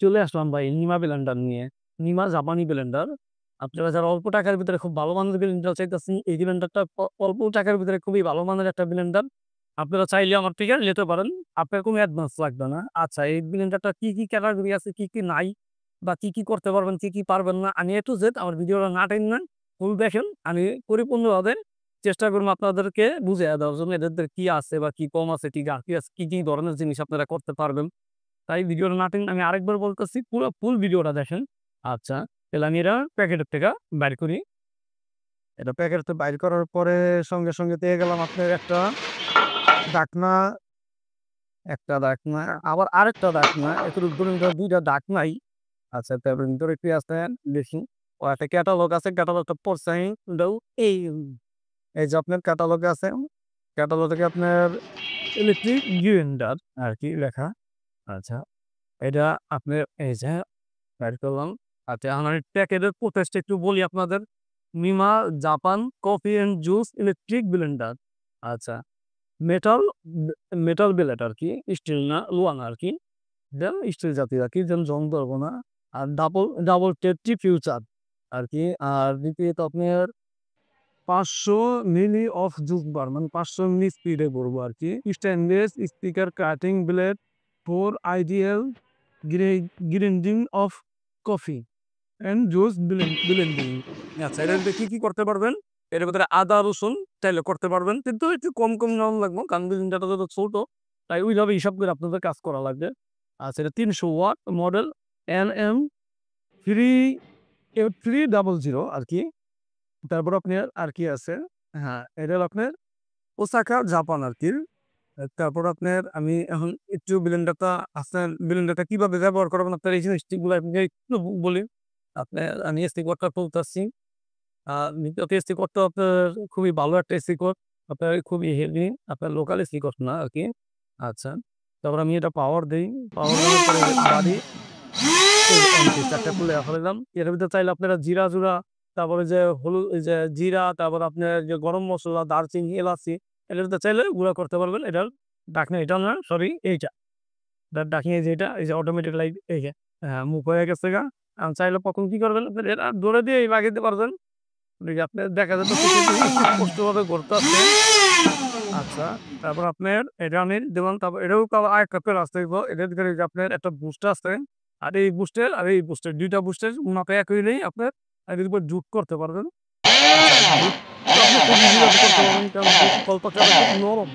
চলে আসলাম ভাই নিমা ব্লেন্ডার নিয়ে। নিমা জাপানি ব্লেন্ডার। আপনারা যারা অল্প টাকার ভিতরে খুব ভালো মানের ব্লেন্ডার চাইতেছেন, এই ব্লেন্ডারটা অল্প টাকার ভিতরে খুবই ভালো মানের একটা ব্লেন্ডার। আপনারা চাইলে আমার থেকে নিতে পারেন। আপনার কোনো অ্যাডভান্স লাগবে না। আচ্ছা, এই ব্লেন্ডারটা কি কি ক্যাটাগরি আছে, কি কি নাই, বা কি কি করতে পারবেন, কি কি পারবেন না, আমি টু জেড আমার ভিডিওটা না টেনে ফুল দেখেন। আমি পরিপূর্ণভাবে চেষ্টা করবো আপনাদেরকে বুঝিয়ে দেওয়ার জন্য এদের কি আছে বা কি কম আছে, কি ঘাটতি আছে, কি কি ধরনের জিনিস আপনারা করতে পারবেন। তাই ভিডিওটা না টেনে আমি আরেকবার বলতেছি, পুরো ফুল ভিডিওটা দেখেন। আচ্ছা, তাহলে আমি এটা প্যাকেটের থেকে বাইর করি। এটা প্যাকেট থেকে বাইর করার পরে সঙ্গে সঙ্গে পেয়ে গেলাম আপনার একটা ঢাকনা, একটা ঢাকনা, আবার আরেকটা ঢাকনা, একটু ধরুন দুইটা ঢাকনাই। আচ্ছা, তারপরে ভিতরে কি আছে দেখি। ও একটা ক্যাটালগ আছে, ক্যাটালগটা পড়ছে আমি দাও। এই এই যে আপনার ক্যাটালগ আছে, ক্যাটালগ থেকে আপনার ইলেকট্রিক গ্রাইন্ডার আর কি লেখা। আচ্ছা, এটা আপনার এই যে বাইর করলাম। আচ্ছা, আমার প্যাকেটের প্রসেসটা একটু বলি আপনাদের। নিমা Japan coffee and juice electric blender. আচ্ছা, মেটাল মেটাল ব্লেড আর কি, স্টিল না, লোহা না আর কি। দেন স্টিল জাতীয় আর কি, যেন জং ধরবো না। আর ডাবল ডাবল টেপটি ফিউচার আর কি। আর দ্বিতীয়ত আপনার 500 মিলি অফ জুস বার, মানে 500 মিলি স্পিডে করবো আর কি। Stainless speaker cutting blade for ideal grinding of coffee and juice blending. আচ্ছা, এটার ভিতরে কি কি করতে পারবেন? এর ভিতরে আদা রসুন চাইলে করতে পারবেন, কিন্তু একটু কম কম নেওয়া লাগবে, কারণ ব্লেন্ডারটা যত ছোট, তাই ওইভাবে হিসাব করে আপনাদের কাজ করা লাগবে। আচ্ছা, এটা 300 ওয়াট মডেল NM38300 আর কি। তারপর আপনার আর কি আছে, হ্যাঁ, এটা হলো আপনার ওসাকা জাপান আর কি। তারপর আপনার আমি এখন একটু ব্লেন্ডারটা, আপনার ব্লেন্ডারটা কিভাবে ব্যবহার করবেন, আপনার এই জিনিসগুলো আপনাকে একটু বলি। আপনার আমি এসি কোডটা তুলতেছি। এসি কোডটা আপনার খুবই ভালো একটা এসি কোড, আপনার খুবই হেভি, আপনার লোকাল এসি কোড না আর কি। আচ্ছা, তারপর আমি এটা পাওয়ার দিই। পাওয়ার দেওয়ার পরে বাড়ি এমটি চারটা খুলে ফেলাম। এর ভিতরে চাইলে আপনারা জিরা জুরা, তারপরে যে হলুদ, এই যে জিরা, তারপর আপনার যে গরম মসলা, দারচিনি, এলাচি, এটার ভিতরে চাইলে গুঁড়া করতে পারবেন। এটার ডাকনা এটা না, সরি এইটা ডাকিয়ে, যেটা এই যে অটোমেটিক লাইট, এই যে হ্যাঁ মুখ হয়ে গেছে গা। চাইলে কখন কি করবেন, আপনার এটা ধরে দিয়ে লাগিয়ে পারবেন। আপনার দেখা যাচ্ছে একটু স্পষ্টভাবে ঘুরতে আসছে। আচ্ছা, তারপর আপনার এটা আমি দিলাম। তারপর এটাও আরেকটা প্যার আসতে হইব। এটার ভিতরে যে আপনার একটা বুস্টার আছে, আর এই বুস্টের আর এই বুস্টের দুইটা বুস্টের মাপে এক হইলেই আপনার এটার উপর জুট করতে পারবেন। আচ্ছা, জুট তো আপনি খুব ইজিভাবে করতে পারবেন, কারণ জুট কলপাতাটা খুব নরম,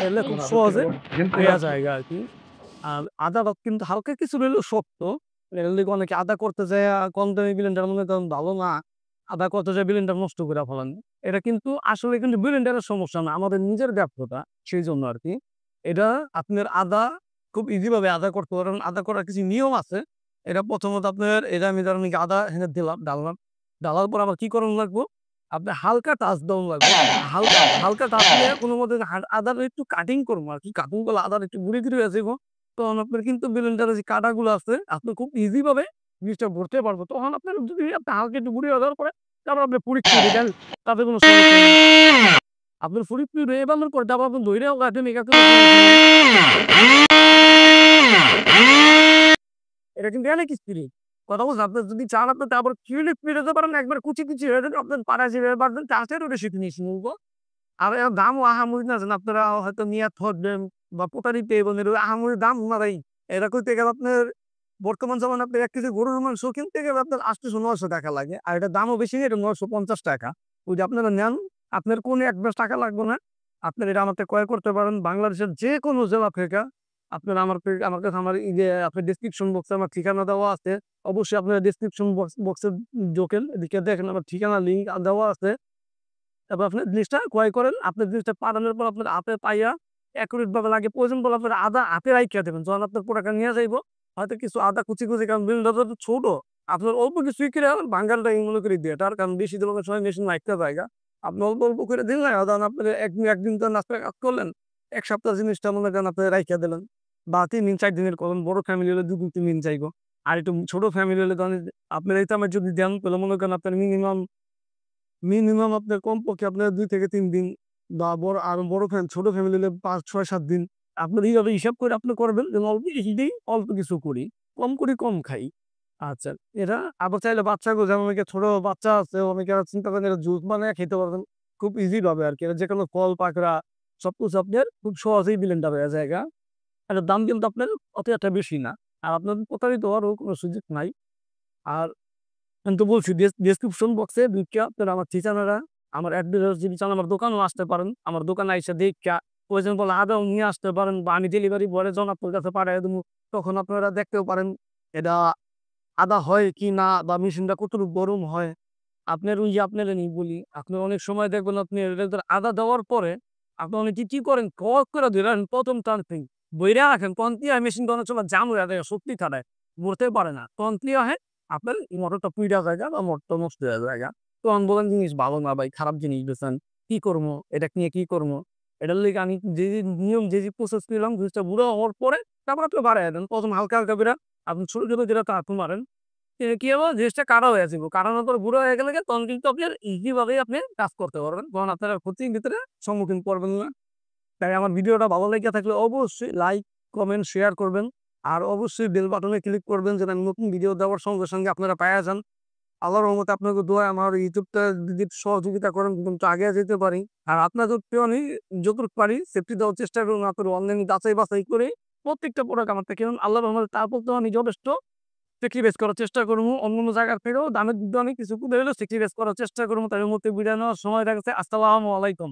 এলে খুব সহজে হইয়া যায় আর কি। আর আদাটা কিন্তু হালকা কিছু হলেও শক্ত। এর লিগে অনেকে আদা করতে যায় কম দামি ব্লেন্ডার, মনে করেন ভালো না, আদা করতে যায় ব্লেন্ডার নষ্ট করে ফেলান। এটা কিন্তু আসলে কিন্তু ব্লেন্ডারের সমস্যা না, আমাদের নিজের ব্যর্থতা, সেই জন্য আর কি। এটা আপনার আদা খুব ইজি ভাবে আদা করতে পারেন। আদা করার কিছু নিয়ম আছে। এটা প্রথমত আপনার, এটা আমি ধরেন আদা এখানে দিলাম, ডাললাম। ডালার পর আবার কি করানো লাগবো, আপনার হালকা টাচ দেওয়া লাগবে। হালকা হালকা টাচ দিয়ে কোনো মধ্যে আদার একটু কাটিং করবো আর কি, কাটিং করলে আদার একটু গুঁড়ি গুঁড়ি হয়ে যাবো। তখন আপনার কিন্তু ব্লেন্ডারে যে কাঁটাগুলো আছে, আপনি খুব ইজি ভাবে জিনিসটা ভরতে পারবো। তখন আপনার যদি আপনি হালকা একটু গুঁড়ি হয়ে যাওয়ার পরে, তারপর আপনি পরীক্ষা দিলেন, তাতে কোনো সমস্যা নেই। আপনার পরীক্ষা হয়ে যাওয়ার পরে তারপর আপনি ধৈর্য রাখেন, এটা কোনো সমস্যা নেই। এটা কিন্তু অনেক স্পিরিট কথা বলছেন। আপনি যদি চান, আপনি তারপর কিউলিপ পেরোতে পারেন, একবার কুচি কুচি হয়ে যাবে, আপনার পাড়া ছিঁড়ে পারবেন, চাষের ওটা শিখে নিয়েছি বলবো। আর এর দামও আহামরি না, যেন আপনারা হয়তো নিয়ে থবেন বা পোটারিতে এবং এর আহামরি দাম না ভাই। এটা করতে গেলে আপনার বর্তমান zaman আপনার 1 কেজি গরুর মাংস কিনতে গেলে আপনার 800-900 টাকা লাগে। আর এটা দামও বেশি না, এটা 950 টাকা। ওই যে আপনারা নেন, আপনার কোনো একবার টাকা লাগবে না। আপনার এটা আমার থেকে ক্রয় করতে পারেন বাংলাদেশের যে কোনো জেলা থেকে। আপনারা আমার কাছে, আমার এই যে আপনার ডেসক্রিপশন বক্সে আমার ঠিকানা দেওয়া আছে। অবশ্যই আপনারা ডেসক্রিপশন বক্সে ঢোকেন, এদিকে দেখেন আমার ঠিকানা লিঙ্ক দেওয়া আছে। তারপর আপনি জিনিসটা ক্রয় করেন। আপনার জিনিসটা পাঠানোর পর আপনার হাতে পাইয়া একুরেট ভাবে লাগে, প্রয়োজন বলে আপনার আদা হাতে রাইখা দেবেন। যখন আপনার প্রোডাক্টটা নিয়ে যাইবো, হয়তো কিছু আদা কুচি কুচি, কারণ বিলটা তো ছোট, আপনার অল্প কিছুই করে বাঙ্গালটা মনে করে দিয়ে তার, কারণ বেশি দিনের সময় মেশিন রাখতে জায়গা। আপনি অল্প অল্প করে দিলেন, ধরেন আপনার একদিন তো নাস্তা কাজ করলেন, 1 সপ্তাহ জিনিসটা মনে করেন আপনি রাইখা দিলেন, বা 3 দিন 4 দিনের করলেন। বড় ফ্যামিলি হলে 2 দিন 3 দিন চাইবো। আর একটু ছোট ফ্যামিলি হলে ধরেন আপনার এই আমার যদি দেন, তাহলে মনে করেন আপনার মিনিমাম মিনিমাম আপনার কমপক্ষে আপনার 2 থেকে 3 দিন, বা বড় ছোট ফ্যামিলি হলে 5, 6, 7 দিন। আপনার এইভাবে হিসাব করে আপনি করবেন, যেন অল্প বেশি দিই, অল্প কিছু করি। কম করি কম খাই। আচ্ছা, এরা আবার চাইলে বাচ্চাগুলো যেমন অনেকে ছোট বাচ্চা আছে, অনেকে চিন্তা করেন এরা জুস বানায় খেতে পারবেন খুব ইজি ভাবে আরকি। এরা যেকোনো ফল, পাকড়া সবকিছু আপনার খুব সহজেই ব্লেন্ডার হয়ে যায়গা। এটার দাম কিন্তু আপনার অত একটা বেশি না। আর আপনার প্রতারিত হওয়ারও কোনো সুযোগ নাই। আর আমি তো বলছি ডেসক্রিপশন বক্সে ঢুইকা আপনারা আমার ঠিকানাটা, আমার অ্যাড্রেস যদি চান আমার দোকানেও আসতে পারেন। আমার দোকানে আইসা দেইখা প্রয়োজন পড়লে আদাও নিয়ে আসতে পারেন বা আমি ডেলিভারি বয় যখন আপনার কাছে পাঠায় দিমু, তখন আপনারা দেখতেও পারেন এটা আদা হয় কি না বা মেশিনটা কতটুকু গরম হয়। আপনার ওই যে আপনার আমি বলি, আপনি অনেক সময় দেখবেন আপনি এটার ভিতরে আদা দেওয়ার পরে আপনি অনেকে কি করেন কক করে ধরেন ১ম টানতেই বইরা রাখেন। তন্ত্রিয়া মেশিনটা অনেক সময় জাম হয়ে যায়, শক্তি ছাড়ায় মরতে পারে না। তন্ত্রিয়া হয় আপনার এই মোটরটা পুইরা জায়গা বা মোটরটা নষ্ট হয়ে জায়গা। তখন বলেন জিনিস ভালো না ভাই, খারাপ জিনিস বেচেন। কি করবো? এটা নিয়ে কি করবো? এটার লিগে আমি যে নিয়ম যে প্রসেস নিলাম জিনিসটা বুড়ো হওয়ার পরে তারপর আপনি বাড়াইয়া দেন। ১ম হালকা, হালকা করে আপনি ছোট, ছোট যেটা তাড়া মারেন। কি হবে? জিনিসটা কাড়া হয়ে যাবে। কাড়ানোর পর গুঁড়া হয়ে গেলে তখন কিন্তু আপনার ইজি ভাবেই আপনি কাজ করতে পারবেন। তখন আপনারা ক্ষতির ভিতরে সম্মুখীন পড়বেন না। তাই আমার ভিডিওটা ভালো লেগে থাকলে অবশ্যই লাইক, কমেন্ট, শেয়ার করবেন। আর অবশ্যই বেল বাটনে ক্লিক করবেন যেন আমি নতুন ভিডিও দেওয়ার সঙ্গে, সঙ্গে আপনারা পাইয়া যান। আল্লাহর রহমতে আপনাকে দোয়ায় আমার ইউটিউবটা যদি সহযোগিতা করেন কিন্তু আগে যেতে পারি। আর আপনাদেরকেও আমি যতটুকু পারি সেফটি দেওয়ার চেষ্টা করুন। আপনার অনলাইনে যাচাই-বাছাই করে প্রত্যেকটা প্রোডাক্ট আমার থেকে কিনুন। আল্লাহর রহমতে তারপর তো আমি যথেষ্ট স্যাক্রিফাইস করার চেষ্টা করবো। অন্যান্য জায়গার থেকেও দামের দিক দিয়ে অনেক কিছু হলেও স্যাক্রিফাইস করার চেষ্টা করবো। তাই এই মুহূর্তে বিদায় নেওয়ার সময় হয়ে গেছে। আসসালামু আলাইকুম।